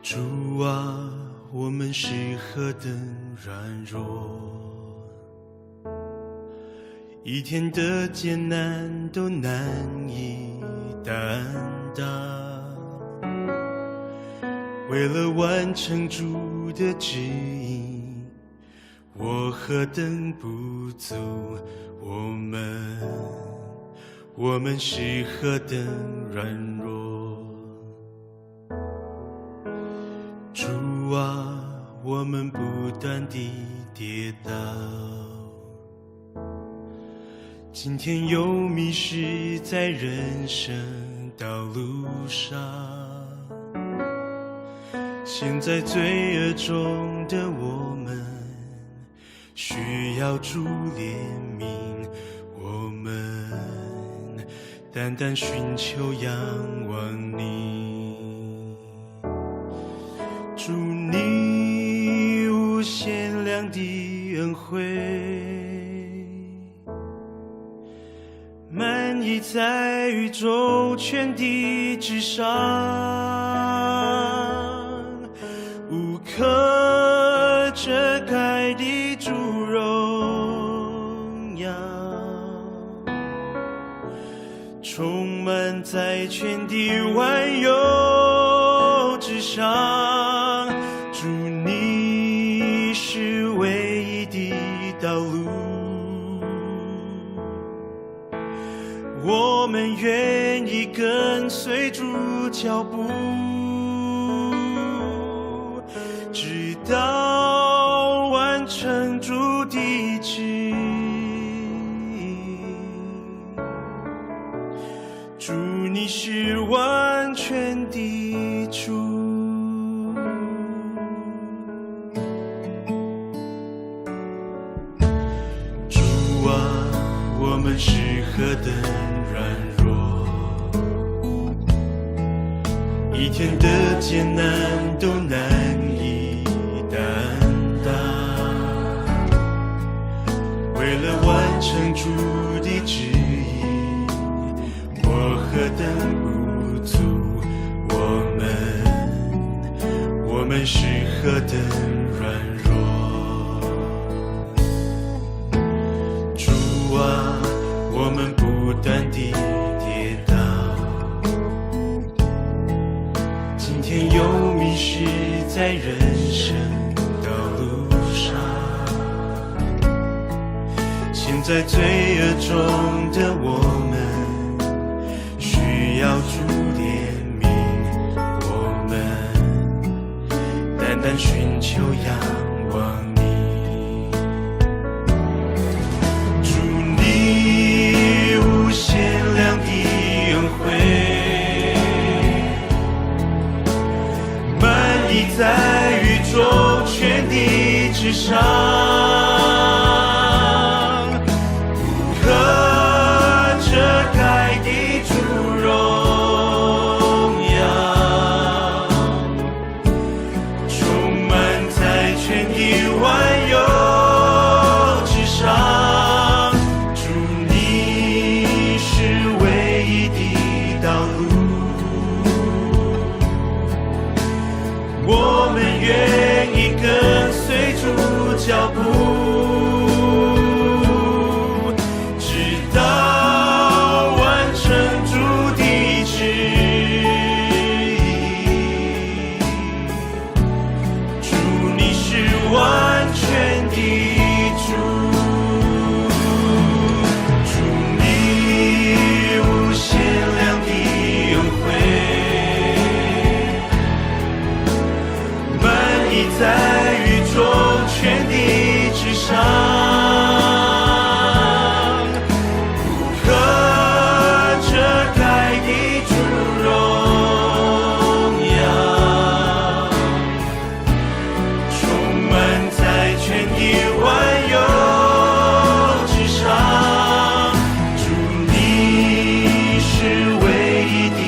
主啊，我们是何等软弱，一天的艰难都难以担当。为了完成主的旨意，我何等不足，我们是何等软弱。主啊，我们不断地跌倒，今天又迷失在人生道路上。现在罪恶中的我们需要主怜悯，我们单单寻求仰望你。主你无限量的恩惠，满溢在宇宙全地之上，无可遮盖的主荣耀，充满在全地万有之上。主你是唯一的道路，我们愿意跟随主脚步，直到完成主的旨意。主你是完全的主。主啊，我们是何等软弱，一天的艰难都难以担当。为了完成主的旨意，我何等不足，我们是何等软弱。主啊，我们不断地跌倒，今天又迷失在人生道路上。现在罪恶中的我们需要主怜悯，我们单单寻求仰望你。主你无限量的恩惠，满溢在宇宙全地之上，无可遮盖的主荣耀，充满在全地万有之上。主你是唯一的道路，我们愿意跟随主脚步，直到完成主的旨意。主你是完全的主，主你无限量的恩惠，满溢在宇宙全地之上，无可遮盖的主荣耀，充满在全地万有之上。主你是唯一的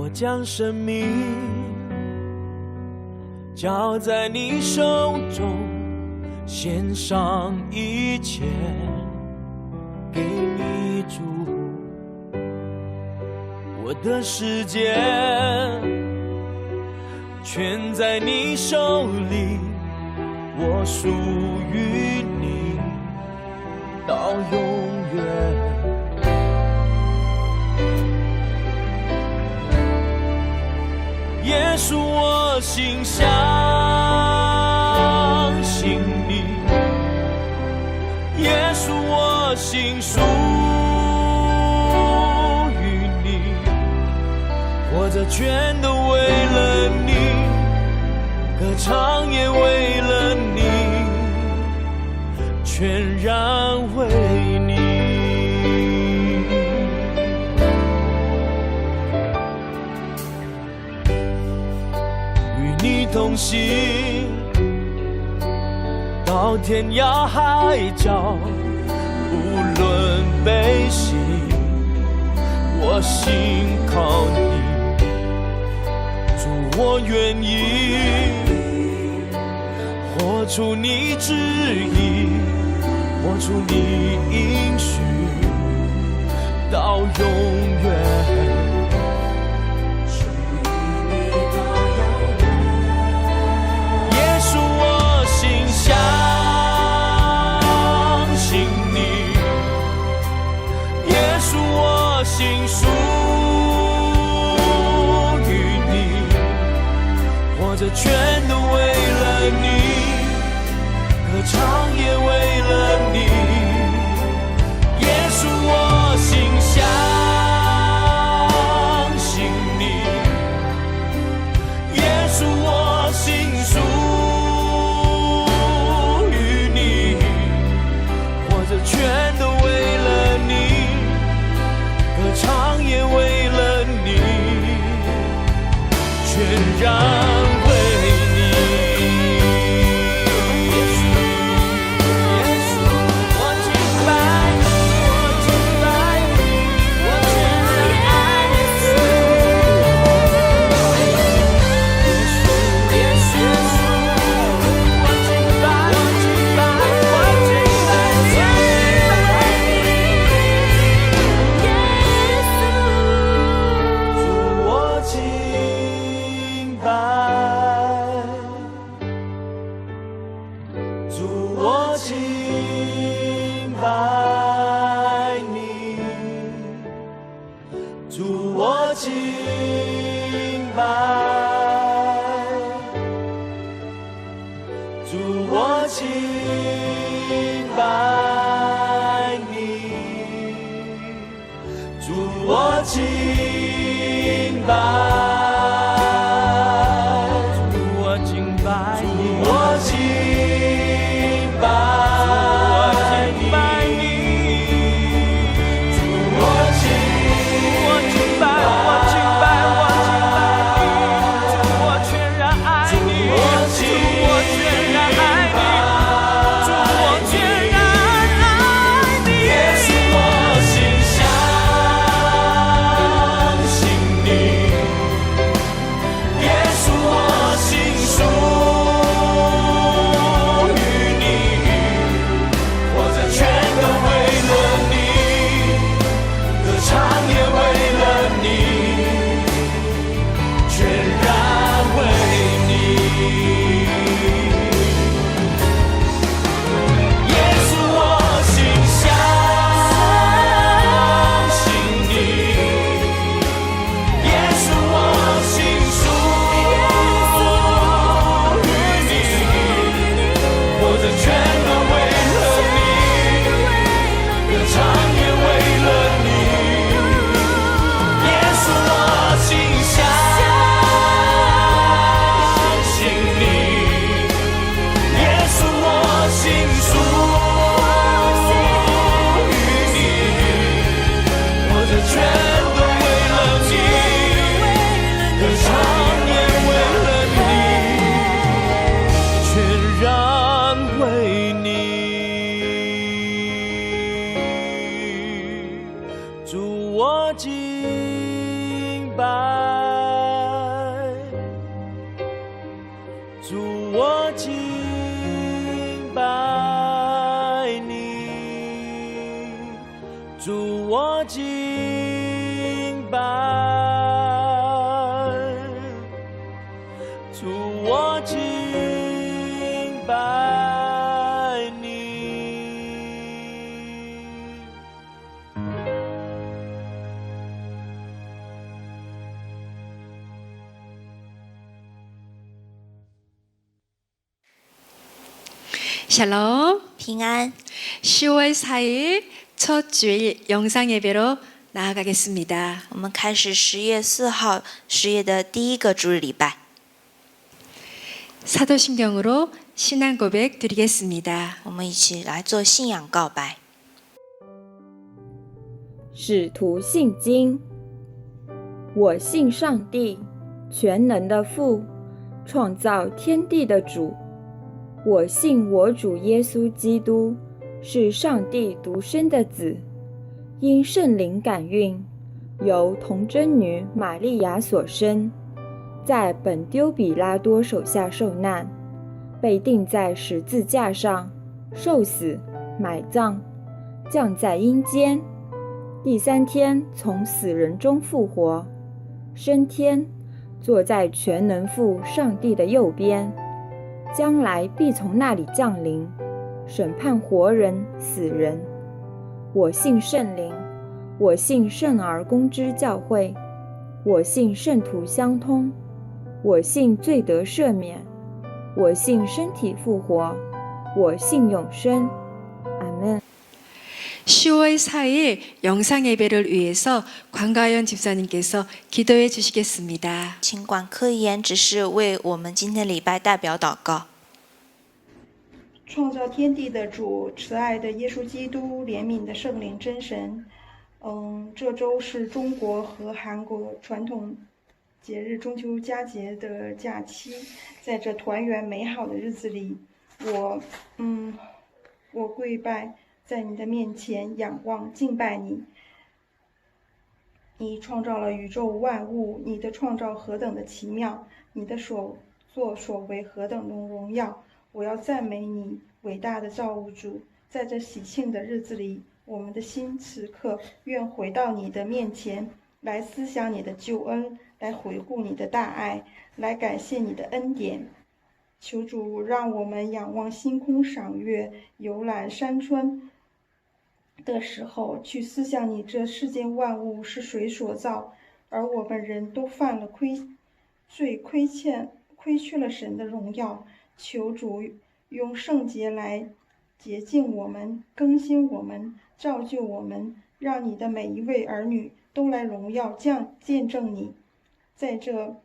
我将生命交在你手中，献上一切给你主。我的世界全在你手里，我属于你到永远。耶稣，我心相信你，耶稣，我心属于你，活着全都为了你，歌唱也为了你，全然为你。同行到天涯海角，无论悲喜，我心靠你。主，我愿意活出你旨意，活出你应许到永远。相信你，耶稣，我心属于你，活着全都为了你，歌唱也为了你，耶稣，我心相信你，耶稣，我心属全都为了你，歌唱也为了你，全然为你。耶稣，我敬拜，我敬拜你，我全然爱你。耶稣，我敬拜，我敬拜，我敬拜。主，我敬拜。主我敬拜，主我敬拜你。샬롬. 平安。 10월 4일 첫 주일 영상 예배로 나아가겠습니다. 我们开始10月4号10月的第一个主日礼拜。 사도신경으로 신앙 고백 드리겠습니다. 我们一起来做信仰告白。使徒信经。我信上帝，全能的父，创造天地的主。我信我主耶稣基督是上帝独生的子，因圣灵感孕，由童贞女玛利亚所生，在本丢比拉多手下受难，被钉在十字架上，受死，埋葬，降在阴间，第3天从死人中复活，升天，坐在全能父上帝的右边，将来必从那里降临，审判活人死人。我信圣灵，我信圣而公之教会，我信圣徒相通，我信罪得赦免，我信身体复活，我信永生。阿们。 10월 4일 영상 예배를 위해서 광가연 집사님께서 기도해 주시겠습니다. 请管科研只是为我们今天礼拜代表祷告。创造天地的主，慈爱的耶稣基督，怜悯的圣灵真神。这周是中国和韩国传统节日中秋佳节的假期，在这团圆美好的日子里，我跪拜在你的面前，仰望敬拜你。你创造了宇宙万物，你的创造何等的奇妙，你的所作所为何等的荣耀。我要赞美你，伟大的造物主。在这喜庆的日子里，我们的心此刻愿回到你的面前，来思想你的救恩，来回顾你的大爱，来感谢你的恩典。求主让我们仰望星空赏月，游览山川的时候，去思想你这世间万物是谁所造，而我们人都犯了罪，亏缺了神的荣耀。求主用圣洁来洁净我们，更新我们，造就我们，让你的每一位儿女都来荣耀见证你。在这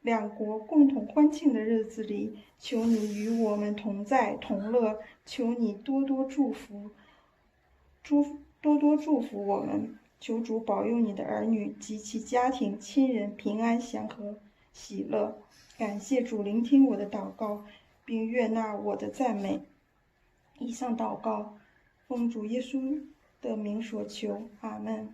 两国共同欢庆的日子里，求你与我们同在同乐，求你多多祝福我们。求主保佑你的儿女及其家庭亲人平安祥和喜乐。感谢主聆听我的祷告，并悦纳我的赞美。以上祷告，奉主耶稣的名所求，阿们。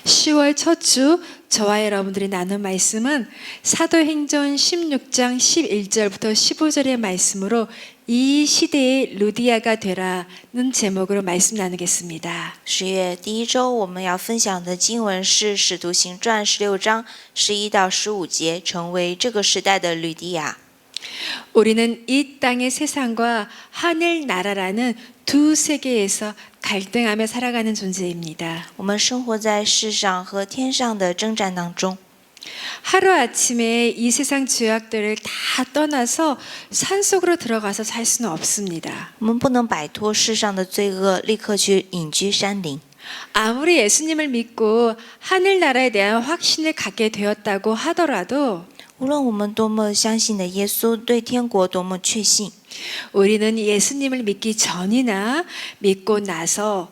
(10월) 첫 주 저와 여러분들이 나눈 말씀은 사도행전 16장 11절부터 15절의 말씀으로 이 시대의 루디아가 되라는 제목으로 말씀 나누겠습니다. 10月第一周，我们要分享的经文是《使徒行传》16章11到15节，成为这个时代的吕底亚。 우리는 이 땅의 세상과 하늘 나라라는 두 세계에서 갈등하며 살아가는 존재입니다. 我们生活在世上和天上的征战当中。 하루아침에 이 세상 죄악들을 다 떠나서 산속으로 들어가서 살 수는 없습니다. 我们不能摆脱世上的罪恶，立刻去隐居山林。 아무리 예수님을 믿고 하늘나라에 대한 확신을 갖게 되었다고 하더라도 无论我们多么相信的耶稣，对天国多么确信， 우리는 예수님을 믿기 전이나 믿고 나서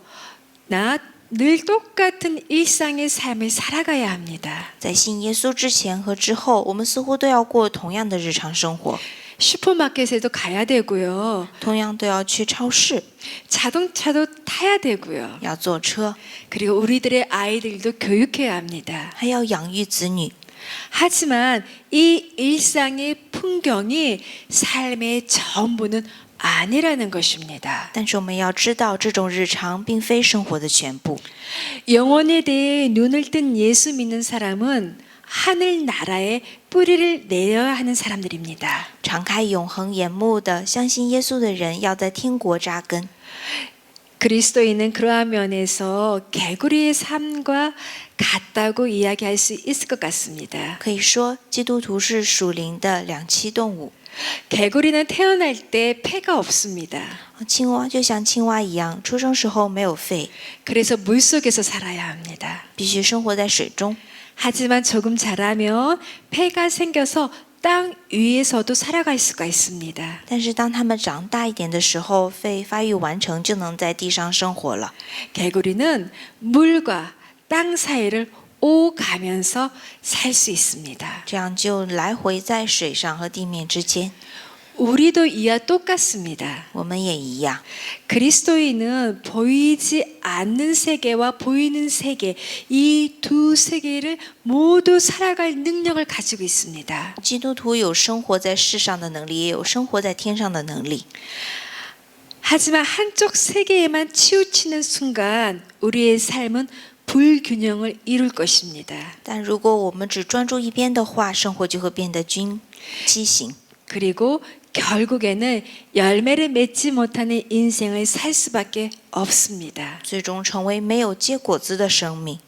늘 똑같은 일상의 삶을 살아가야 합니다. 在信耶稣之前和之后，我们似乎都要过同样的日常生活， 슈퍼마켓에도 가야 되고요. 同样都要去超市， 자동차도 타야 되고요. 要坐车， 그리고 우리들의 아이들도 교육해야 합니다. 还要养育子女。 하지만 이 일상의 풍경이 삶의 전부는 아니라는 것입니다. 但是我们要知道，这种日常并非生活的全部。 영혼에 대해 눈을 뜬 예수 믿는 사람은 하늘 나라에 뿌리를 내려야 하는 사람들입니다. 敞开永恒眼目的相信耶稣的人，要在天国扎根。 그리스도인은 그러한 면에서 개구리의 삶과 같다고 이야기할 수 있을 것 같습니다. 可以说，基督徒是属灵的两栖动物。 개구리는 태어날 때 폐가 없습니다. 青蛙就像青蛙一样，出生时候没有肺， 그래서 물속에서 살아야 합니다. 必须生活在水中。 하지만 조금 자라면 폐가 생겨서 땅 위에서도 살아갈 수가 있습니다. 但是当它们长大一点的时候，肺发育完成，就能在地上生活了。 개구리는 물과 땅 사이를 오가면서 살 수 있습니다. 这样就来回在水上和地面之间。 우리도 이와 똑같습니다. 我们也一样， 그리스도인은 보이지 않는 세계와 보이는 세계, 이 두 세계를 모두 살아갈 능력을 가지고 있습니다. 基督徒有生活在世上的能力，也有生活在天上的能力。 하지만 한쪽 세계에만 치우치는 순간 우리의 삶은 불균형을 이룰 것입니다. 但如果我们只专注一边的话，生活就会变得畸形。 그리고 결국에는 열매를 맺지 못하는 인생을 살 수밖에 없습니다. 最终成为没有结果子的生命。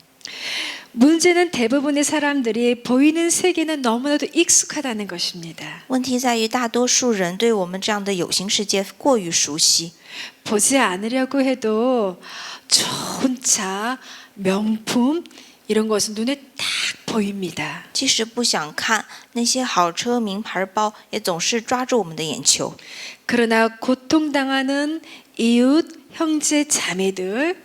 문제는 대부분의 사람들이 보이는 세계는 너무나도 익숙하다는 것입니다. 问题在于，大多数人对我们这样的有形世界过于熟悉， 보지 않으려고 해도 좋은 차, 명품 이런 것은 눈에 딱 보입니다. 即使不想看那些好车、名牌包，也总是抓住我们的眼球。 그러나 고통당하는 이웃, 형제, 자매들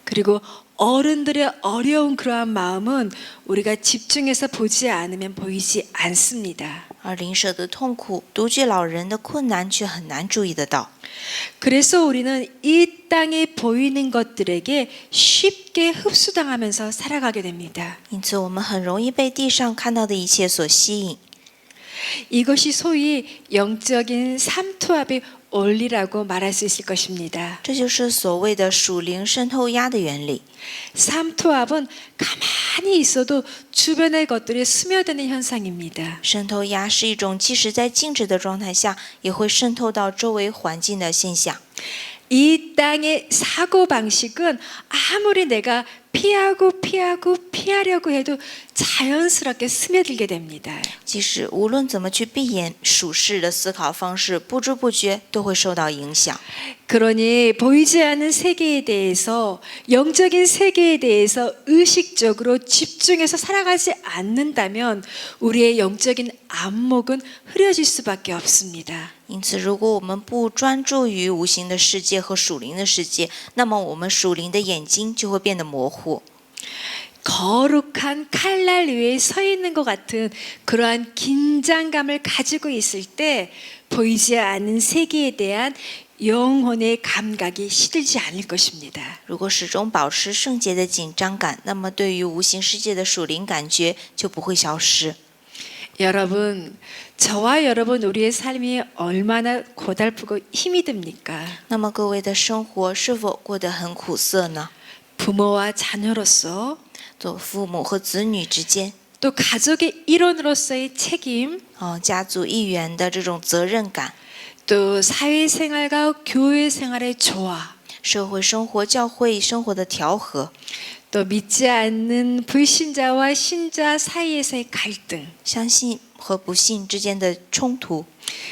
그리고 어른들의 어려운 그러한 마음은 우리가 집중해서 보지 않으면 보이지 않습니다. 而邻舍的痛苦、独居老人的困难却很难注意得到。 그래서 우리는 이 땅에 보이는 것들에게 쉽게 흡수당하면서 살아가게 됩니다. 因此，我们很容易被地上看到的一切所吸引。 이것이 소위 영적인 삼투압의 원리라고 말할 수 있을 것입니다. 这就是所谓的属灵渗透压的原理。 삼투압은 가만히 있어도 주변의 것들이 스며드는 현상입니다. 渗透压是一种即使在静止的状态下，也会渗透到周围环境的现象。 이 땅의 사고방식은 아무리 내가 피하려고 해도 자연스럽게 스며들게 됩니다. 即使无论怎么去闭眼，属世的思考方式不知不觉都会受到影响。 그러니 보이지 않는 세계에 대해서 영적인 세계에 대해서 의식적으로 집중해서 살아가지 않는다면 우리의 영적인 안목은 흐려질 수밖에 없습니다. 因此，如果我们不专注于无形的世界和属灵的世界，那么我们属灵的眼睛就会变得模糊。 거룩한 칼날 위에 서 있는 것 같은 그러한 긴장감을 가지고 있을 때 보이지 않는 세계에 대한 영혼의 감각이 시들지 않을 것입니다. 如果始终保持圣洁的紧张感，那么对于无形世界的属灵感觉就不会消失。 여러분, 저와 여러분 우리의 삶이 얼마나 고달프고 힘이 듭니까? 那么各位的生活是否过得很苦涩呢？ 부모와 자녀로서 做父母和子女之间， 또 가족의 일원으로서의 책임, 家族一员的这种责任感， 또 사회생활과 교회 생활의 조화, 社会生活、教会生活的调和， 또 믿지 않는 불신자와 신자 사이에서의 갈등, 相信和不信之间的冲突，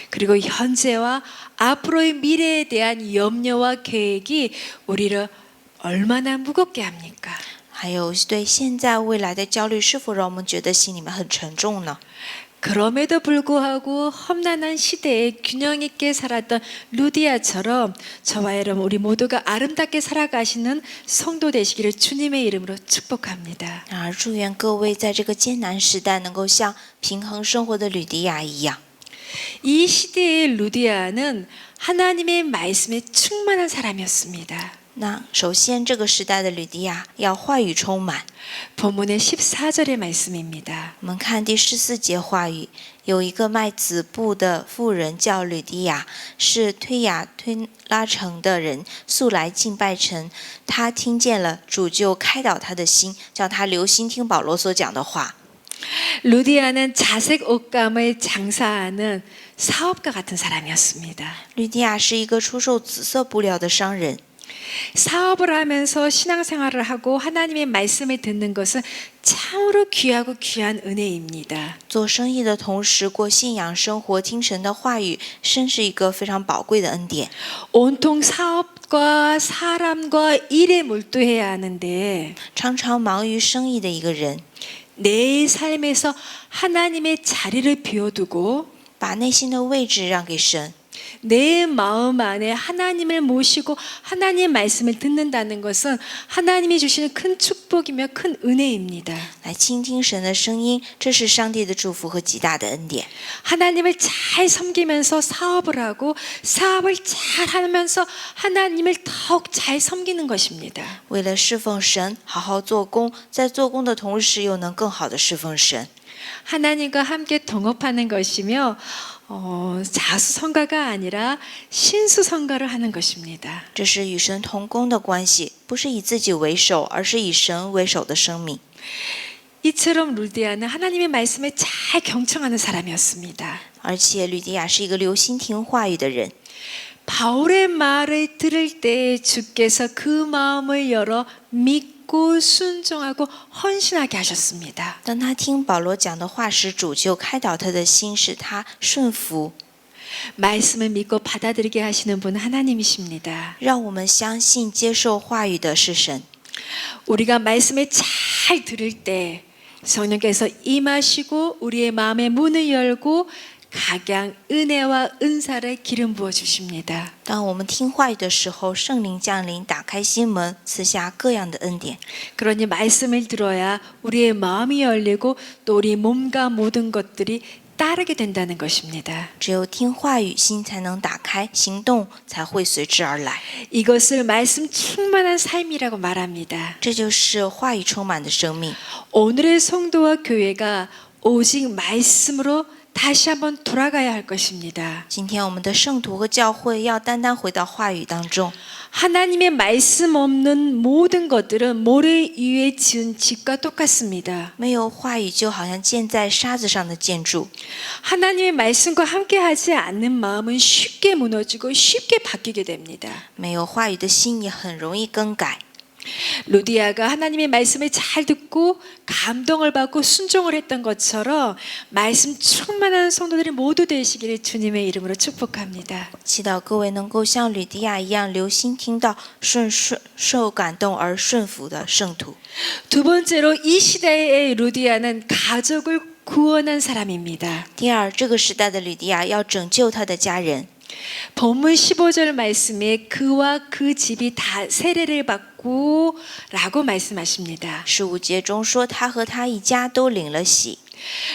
그리고 현재와 앞으로의 미래에 대한 염려와 계획이 우리를 얼마나 무겁게 합니까? 还有对现在未来的焦虑，是否让我们觉得心里面很沉重呢？ 그럼에도 불구하고 험난한 시대에 균형 있게 살았던 루디아처럼 저와 여러분 우리 모두가 아름답게 살아가시는 성도 되시기를 주님의 이름으로 축복합니다. 祝愿各位在这个艰难时代，能够像平衡生活的吕迪亚一样。 이 시대의 루디아는 하나님의 말씀에 충만한 사람이었습니다. 那首先，这个时代的吕迪亚要话语充满。 본문의 14절의 말씀입니다. 我们看第14节话语，有一个卖子布的妇人叫吕迪亚，是推雅推拉城的人，素来敬拜神。他听见了，主就开导他的心，叫他留心听保罗所讲的话。 루디아는 자색 옷감을 장사하는 사업가 같은 사람이었습니다. 吕迪亚是一个出售紫色布料的商人。 사업을 하면서 신앙생활을 하고 하나님의 말씀을 듣는 것은 참으로 귀하고 귀한 은혜입니다. 做生意的同时过信仰生活，听神的话语，真是一个非常宝贵的恩典。 온통 사업과 사람과 일에 몰두해야 하는데 常常忙于生意的一个人， 내 삶에서 하나님의 자리를 비워두고 把内心的位置让给神。 내 마음 안에 하나님을 모시고 하나님의 말씀을 듣는다는 것은 하나님이 주시는 큰 축복이며 큰 은혜입니다. 来倾听神的声音，这是上帝的祝福和极大的恩典。 하나님을 잘 섬기면서 사업을 하고 사업을 잘 하면서 하나님을 더욱 잘 섬기는 것입니다. 为了侍奉神，好好做工，在做工的同时又能更好的侍奉神。 하나님과 함께 동업하는 것이며 자수성가가 아니라 신수성가를 하는 것입니다. 这是与神同工的关系，不是以自己为首，而是以神为首的生命。 이처럼 루디아는 하나님의 말씀에 잘 경청하는 사람이었습니다. 而且吕迪亚是一个留心听话语的人。 바울의 말을 들을 때 주께서 그 마음을 열어 믿고 순종하고 헌신하게 하셨습니다. 当他听保罗讲的话时，主就开导他的心，使他顺服。 말씀을 믿고 받아들이게 하시는 분은 하나님이십니다. 让我们相信接受话语的是神。 우리가 말씀을 잘 들을 때 성령께서 임하시고 우리의 마음의 문을 열고 각양 은혜와 은사를 기름 부어 주십니다. 当我们听话语的时候，圣灵降临，打开心门，赐下各样的恩典。 그러니 말씀을 들어야 우리의 마음이 열리고 또 우리 몸과 모든 것들이 따르게 된다는 것입니다. 只有听话语，心才能打开，行动才会随之而来。 이것을 말씀 충만한 삶이라고 말합니다. 这就是话语充满的生命。 오늘의 성도와 교회가 오직 말씀으로 다시 한번 돌아가야 할 것입니다. 今天我们的圣徒和教会要单单回到话语当中。 하나님의 말씀 없는 모든 것들은 모래 위에 지은 집과 똑같습니다. 没有话语，就好像建在沙子上的建筑。 하나님의 말씀과 함께하지 않는 마음은 쉽게 무너지고 쉽게 바뀌게 됩니다. 没有话语的心也很容易更改。 루디아가 하나님의 말씀을 잘 듣고 감동을 받고 순종을 했던 것처럼 말씀 충만한 성도들이 모두 되시기를 주님의 이름으로 축복합니다. 祈祷各位能够像吕迪亚一样留心听到，受感动而顺服的圣徒。 두 번째로 이 시대의 루디아는 가족을 구원한 사람입니다. 第二，这个时代的吕迪亚要拯救他的家人。 본문 15절 말씀에 그와 그 집이 다 세례를 받고 라고 말씀하십니다. 15节中说，他和他一家都领了洗。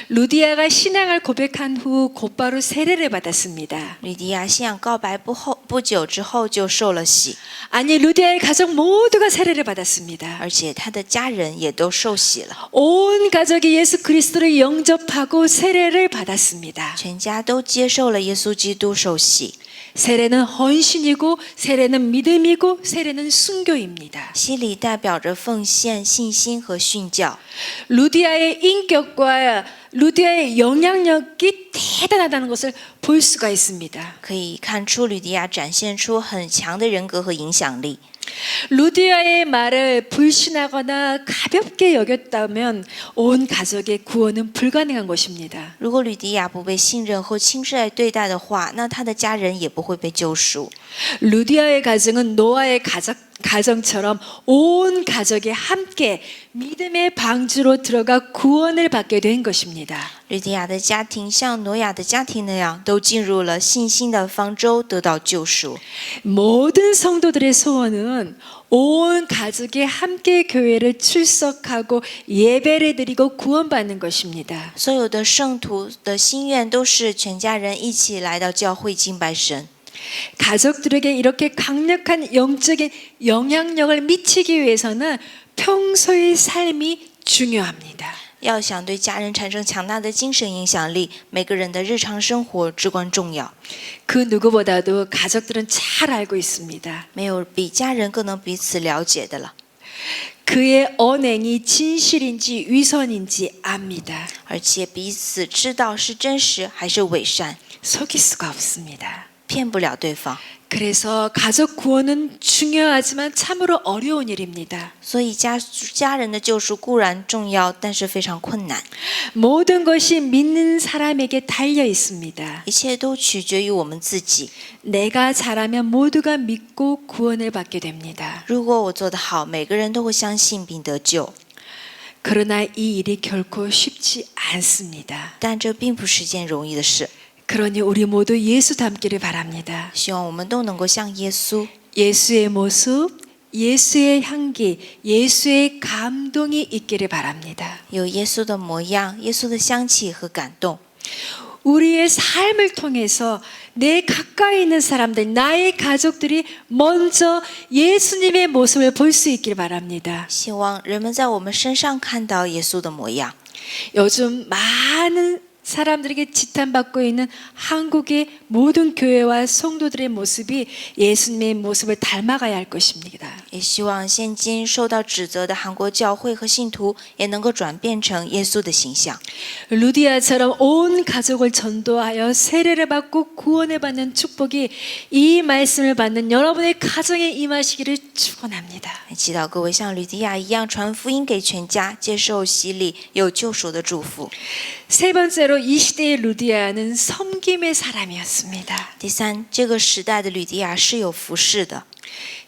루디아가 신앙을 고백한 후 곧바로 세례를 받았습니다. 吕迪亚信仰告白不久之后就受了洗， 아니 루디아의 가족 모두가 세례를 받았습니다. 而且他的家人也都受洗了， 온 가족이 예수 그리스도를 영접하고 세례를 받았습니다. 全家都接受了耶稣基督受洗。 세례는 헌신이고 세례는 믿음이고 세례는 순교입니다. 洗礼代表着奉献、信心和训教。 루디아의 인격과 루디아의 영향력이 대단하다는 것을 볼 수가 있습니다. 可以看出吕迪亚展现出很强的人格和影响力。 루디아의 말을 불신하거나 가볍게 여겼다면 온 가족의 구원은 불가능한 것입니다. 如果吕迪亚不被信任或轻视来对待的话，那他的家人也不会被救赎。 루디아의 가정은 노아의 가정처럼 온 가족이 함께 믿음의 방주로 들어가 구원을 받게 된 것입니다. 吕迪亚的家庭像挪亚的家庭那样，都进入了信心的方舟，得到救赎。 모든 성도들의 소원은 온 가족이 함께 교회를 출석하고 예배를 드리고 구원받는 것입니다. 所有的圣徒的心愿都是全家人一起来到教会敬拜神。 가족들에게 이렇게 강력한 영적인 영향력을 미치기 위해서는 평소의 삶이 중요합니다. 要想对家人产生强大的精神影响力，每个人的日常生活至关重要。 그 누구보다도 가족들은 잘 알고 있습니다. 没有比家人更能彼此了解的了。 그의 언행이 진실인지 위선인지 압니다. 而且彼此知道是真实还是伪善， 속일 수가 없습니다. 骗不了对方。 그래서 가족 구원은 중요하지만 참으로 어려운 일입니다. 所以家人的救赎固然重要，但是非常困难。 모든 것이 믿는 사람에게 달려 있습니다. 一切都取决于我们自己。 내가 잘하면 모두가 믿고 구원을 받게 됩니다. 如果我做得好，每个人都会相信并得救。 그러나 이 일이 결코 쉽지 않습니다. 但这并不是件容易的事。 그러니 우리 모두 예수 닮기를 바랍니다. 希望我们都能够像耶稣， 예수의 모습, 예수의 향기, 예수의 감동이 있기를 바랍니다. 有耶稣的模样、耶稣的香气和感动。 우리의 삶을 통해서 내 가까이 있는 사람들, 나의 가족들이 먼저 예수님의 모습을 볼 수 있기를 바랍니다. 希望人们在我们身上看到耶稣的模样。 요즘 많은 사람들에게 지탄받고 있는 한국의 모든 교회와 성도들의 모습이 예수님의 모습을 닮아가야 할 것입니다. 也希望现今受到指责的韩国教会和信徒也能够转变成耶稣的形象。 루디아처럼 온 가족을 전도하여 세례를 받고 구원을 받는 축복이 이 말씀을 받는 여러분의 가정에 임하시기를 축원합니다. 祈祷各位像吕迪亚一样传福音给全家，接受洗礼，有救赎的祝福。 세 번째로 이 시대의 루디아는 섬김의 사람이었습니다. 第三，这个时代的吕迪亚是有服侍的。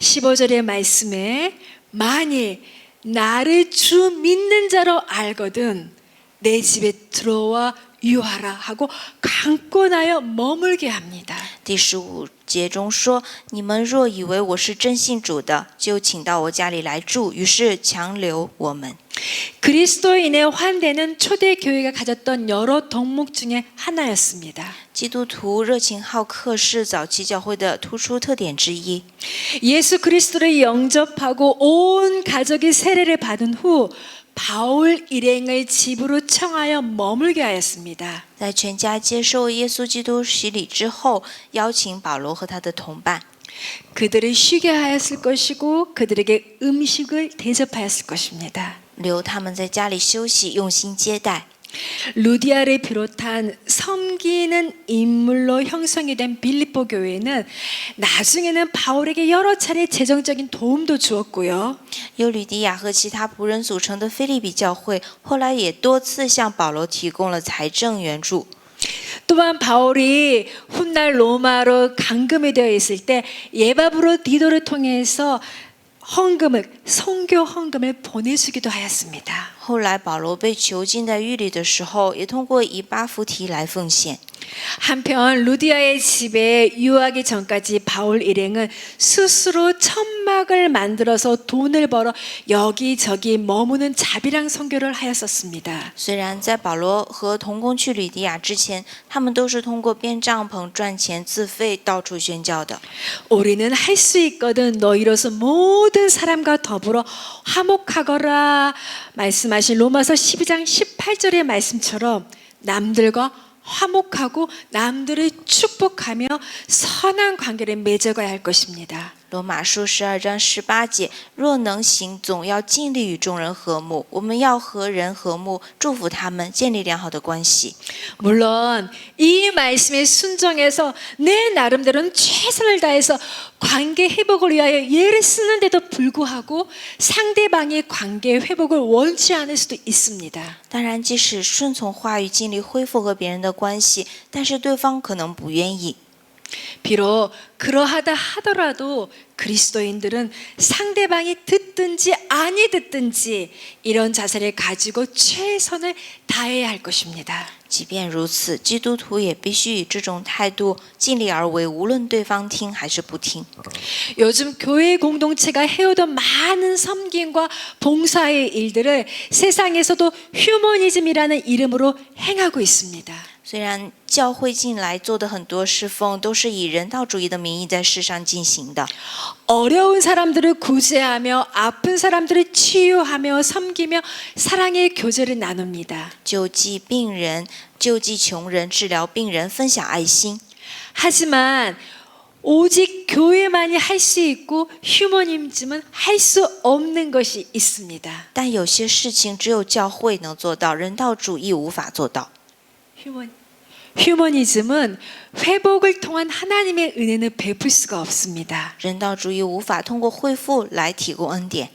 15절의 말씀에 만일 나를 주 믿는 자로 알거든 내 집에 들어와 유하라 하고 강권하여 머물게 합니다. 第15节中说：“你们若以为我是真信主的，就请到我家里来住。”于是强留我们。 그리스도인의 환대는 초대 교회가 가졌던 여러 덕목 중에 하나였습니다. 基督徒热情好客是早期教会的突出特点之一。 예수 그리스도를 영접하고 온 가족이 세례를 받은 후 바울 일행을 집으로 청하여 머물게 하였습니다. 在全家接受耶稣基督洗礼之后，邀请保罗和他的同伴， 그들을 쉬게 하였을 것이고 그들에게 음식을 대접하였을 것입니다. 留他们在家里休息，用心接待。 루디아를 비롯한 섬기는 인물로 형성이 된 빌립보 교회는 나중에는 바울에게 여러 차례 재정적인 도움도 주었고요. 由吕迪亚和其他仆人组成的腓立比教会，后来也多次向保罗提供了财政援助。 또한 바울이 훗날 로마로 감금이 되어 있을 때 예바브로 디도를 통해서 선교 헌금을 보내주기도 하였습니다. 后来保罗被囚禁在狱里的时候，也通过以巴弗提来奉献。 한편 루디아의 집에 유하기 전까지 바울 일행은 스스로 천막을 만들어서 돈을 벌어 여기저기 머무는 자비랑 선교를 하였었습니다. 虽然在保罗和同工去吕底亚之前，他们都是通过编帐篷赚钱自费到处宣教的。 우리는 할 수 있거든 너희로서 모든 사람과 더불어 화목하거라 말씀하신 로마서 12장 18절의 말씀처럼 남들과 화목하고 남들을 축복하며 선한 관계를 맺어가야 할 것입니다. 罗马书12章18节，若能行，总要尽力与众人和睦。我们要和人和睦，祝福他们，建立良好的关系。 물론 이 말씀에 순종해서 내 나름대로는 최선을 다해서 관계 회복을 위하여 예를 쓰는데도 불구하고 상대방의 관계 회복을 원치 않을 수도 있습니다. 当然，即使顺从话语，尽力恢复和别人的关系，但是对方可能不愿意。 비록 그러하다 하더라도 그리스도인들은 상대방이 듣든지 아니 듣든지 이런 자세를 가지고 최선을 다해야 할 것입니다. 即便如此，基督徒也必须以这种态度尽力而为，无论对方听还是不听。 요즘 교회 공동체가 해오던 많은 섬김과 봉사의 일들을 세상에서도 휴머니즘이라는 이름으로 행하고 있습니다. 虽然教会近来做的很多侍奉都是以人道主义的名义在世上进行的， 어려운 사람들을 구제하며 아픈 사람들을 치유하며 섬기며 사랑의 교제를 나눕니다. 救济病人、救济穷人、治疗病人、分享爱心。 하지만 오직 교회만이 할 수 있고 휴머니즘은 할 수 없는 것이 있습니다. 但有些事情只有教会能做到，人道主义无法做到。 휴머니즘은 회복을 통한 하나님의 은혜는 베풀 수가 없습니다. 人道主义无法通过恢复来提供恩典。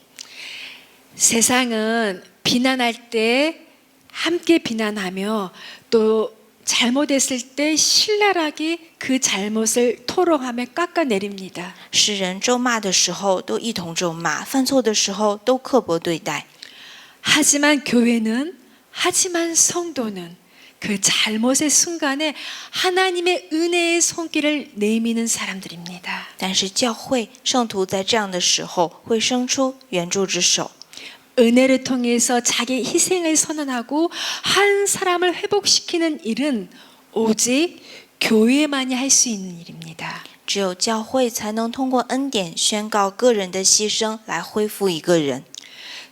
세상은 비난할 때 함께 비난하며 또 잘못했을 때 신랄하게 그 잘못을 토로하며 깎아내립니다. 世人咒骂的时候都一同咒骂，犯错的时候都刻薄对待。 하지만 성도는 그 잘못의 순간에 하나님의 은혜의 손길을 내미는 사람들입니다. 但是教会圣徒在这样的时候会伸出援助之手， 은혜를 통해서 자기 희생을 선언하고 한 사람을 회복시키는 일은 오직 교회만이 할 수 있는 일입니다. 只有教会才能通过恩典宣告个人的牺牲来恢复一个人。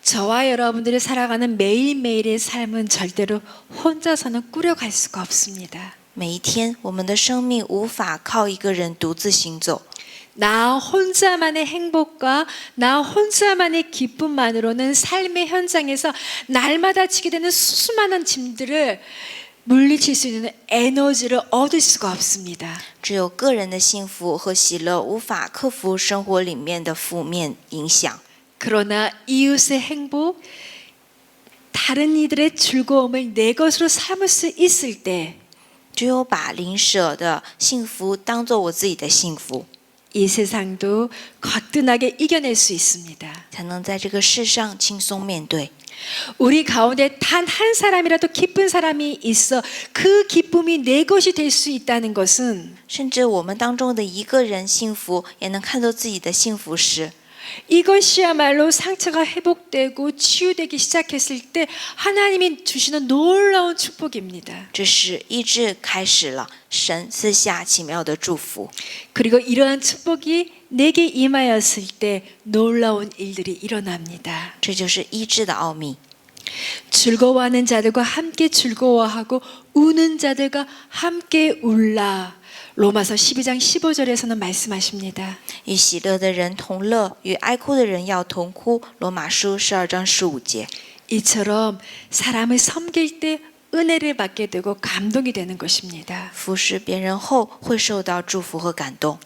저와 여러분들이 살아가는 매일매일의 삶은 절대로 혼자서는 꾸려갈 수가 없습니다. 每一天，我们的生命无法靠一个人独自行走。 나 혼자만의 행복과 나 혼자만의 기쁨만으로는 삶의 현장에서 날마다 지게 되는 수많은 짐들을 물리칠 수 있는 에너지를 얻을 수가 없습니다. 只有个人的幸福和喜乐无法克服生活里面的负面影响。 그러나 이웃의 행복, 다른 이들의 즐거움을 내 것으로 삼을 수 있을 때 只有把邻舍的幸福当作我自己的幸福， 이 세상도 거뜬하게 이겨낼 수 있습니다. 才能在这个世上轻松面对。 우리 가운데 단 한 사람이라도 기쁜 사람이 있어 그 기쁨이 내 것이 될 수 있다는 것은 甚至我们当中的一个人幸福，也能看作自己的幸福时， 이것이야말로 상처가 회복되고 치유되기 시작했을 때 하나님이 주시는 놀라운 축복입니다. 这是医治开始了，神赐下奇妙的祝福。 그리고 이러한 축복이 내게 임하였을 때 놀라운 일들이 일어납니다. 这就是医治的奥秘。 즐거워하는 자들과 함께 즐거워하고 우는 자들과 함께 울라. 로마서 12장 15절에서는 말씀하십니다. 与喜乐的人同乐，与哀哭的人要同哭。罗马书12章15节。 이처럼 사람을 섬길 때 은혜를 받게 되고 감동이 되는 것입니다. 服侍别人后会受到祝福和感动。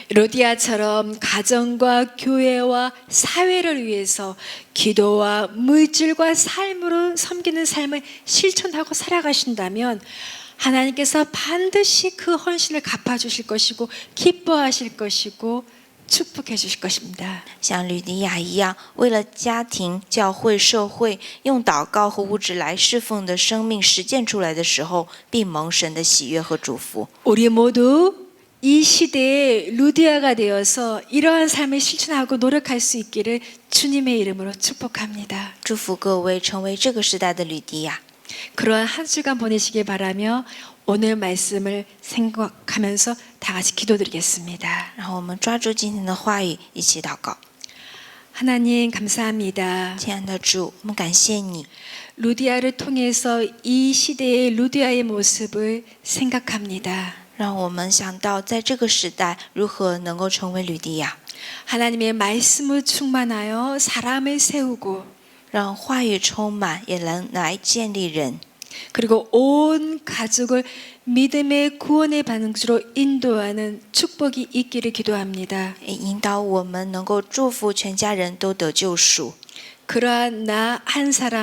로디아처럼 가정과 교회와 사회를 위해서 기도와 물질과 삶으로 섬기는 삶을 실천하고 살아가신다면 하나님께서 반드시 그 헌신을 갚아주실 것이고 기뻐하실 것이고 축복해 주실 것입니다. 像吕迪亚一样，为了家庭、教会、社会，用祷告和物质来侍奉的生命实践出来的时候，必蒙神的喜悦和祝福。 우리 모두 이 시대의 루디아가 되어서 이러한 삶을 실천하고 노력할 수 있기를 주님의 이름으로 축복합니다. 祝福各位成为这个时代的吕迪亚。 그러한 한 주간 보내시길 바라며 오늘 말씀을 생각하면서 다 같이 기도드리겠습니다. 然后我们抓住今天的话语，一起祷告。 하나님 감사합니다. 亲爱的主，我们感谢你， 루디아를 통해서 이 시대의 루디아의 모습을 생각합니다. 让我们想到在这个时代如何能够成为吕迪亚， 하나님의 말씀을 충만하여 사람을 세우고 让话语充满，也能来建立人， 그리고 온 가족을 믿음의 구원의 방주로 인도하는 축복이 있기를 기도합니다. 也引导我们能够祝福全家人都得救赎。 그러한 나 한 사람